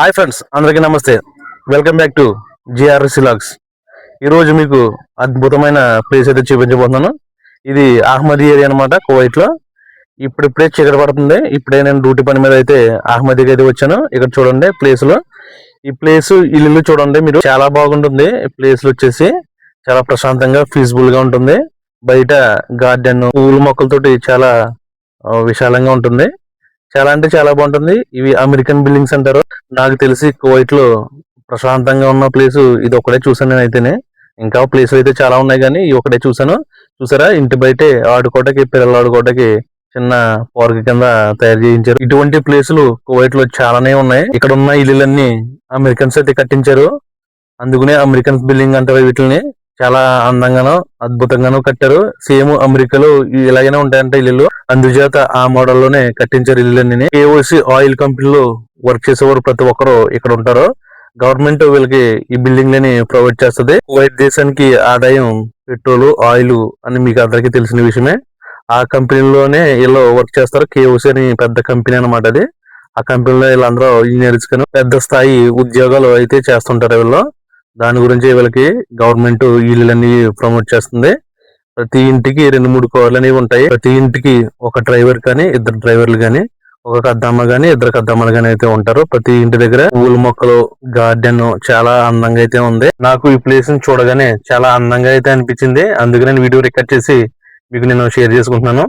Hi friends, అందరికీ నమస్తే. Welcome back to GRS logs. ఈరోజు మీకు అద్భుతమైన ప్లేస్ అయితే చూపించబోతున్నాను. ఇది అహ్మదీ ఏరియా అనమాట, కువైట్ లో. ఇప్పుడిప్పుడే చీకటి పడుతుంది. ఇప్పుడే నేను డ్యూటీ పని మీద అయితే అహ్మదీకి అయితే వచ్చాను. ఇక్కడ చూడండి ప్లేస్ లో, ఈ ప్లేస్ ఇల్లు చూడండి మీరు, చాలా బాగుంటుంది. ప్లేస్ వచ్చేసి చాలా ప్రశాంతంగా పీస్ఫుల్ గా ఉంటుంది. బయట గార్డెన్ పూల మొక్కలతోటి చాలా విశాలంగా ఉంటుంది. చాలా అంటే చాలా బాగుంటుంది. ఇవి అమెరికన్ బిల్డింగ్స్ అంటారు. నాకు తెలిసి కువైట్ లో ప్రశాంతంగా ఉన్న ప్లేస్ ఇది ఒకటే చూసాను నేనైతేనే. ఇంకా ప్లేస్ అయితే చాలా ఉన్నాయి కానీ ఈ ఒకటే చూసాను. చూసారా, ఇంటి బయటే ఆడుకోవటానికి, పిల్లలు ఆడుకోవటానికి చిన్న పార్క్ కింద తయారు చేయించారు. ఇటువంటి ప్లేసులు కువైట్ లో చాలానే ఉన్నాయి. ఇక్కడ ఉన్న ఇల్లులన్నీ అమెరికన్స్ అయితే కట్టించారు. అందుకనే అమెరికన్స్ బిల్డింగ్ అంటారు వీటిని. చాలా అందంగానో అద్భుతంగానో కట్టారు. సేమ్ అమెరికాలో ఇలాగనే ఉంటాయంట ఇల్లు. అందుచేత ఆ మోడల్ లోనే కట్టించారు ఇల్లులన్నీ. కేఓసి ఆయిల్ కంపెనీలో వర్క్ చేసేవారు ప్రతి ఒక్కరు ఇక్కడ ఉంటారు. గవర్నమెంట్ వీళ్ళకి ఈ బిల్డింగ్ లని ప్రొవైడ్ చేస్తుంది. కువైట్ దేశానికి ఆదాయం పెట్రోల్, ఆయిల్ అని మీకు అందరికీ తెలిసిన విషయమే. ఆ కంపెనీలోనే వీళ్ళు వర్క్ చేస్తారు. కేఓసి అని పెద్ద కంపెనీ అనమాట అది. ఆ కంపెనీలో వీళ్ళందరూ ఇంజనీర్స్ కానీ పెద్ద స్థాయి ఉద్యోగాలు అయితే చేస్తుంటారు వీళ్ళు. దాని గురించి వీళ్ళకి గవర్నమెంట్ ఇల్లులన్నీ ప్రమోట్ చేస్తుంది. ప్రతి ఇంటికి 2-3 కార్లు అనేవి ఉంటాయి. ప్రతి ఇంటికి ఒక డ్రైవర్ కానీ, 2 డ్రైవర్లు కానీ, ఒక కద్దమ్మ గానీ, 2 కద్దమ్మలు గానీ అయితే ఉంటారు. ప్రతి ఇంటి దగ్గర పూల మొక్కలు, గార్డెన్ చాలా అందంగా అయితే ఉంది. నాకు ఈ ప్లేస్ ని చూడగానే చాలా అందంగా అయితే అనిపించింది. అందుకే నేను వీడియో రికార్డ్ చేసి మీకు నేను షేర్ చేసుకుంటున్నాను.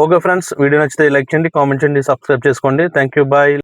ఓకే ఫ్రెండ్స్, వీడియో నచ్చితే లైక్ చేయండి, కామెంట్ చేయండి, సబ్స్క్రైబ్ చేసుకోండి. Thank you, bye.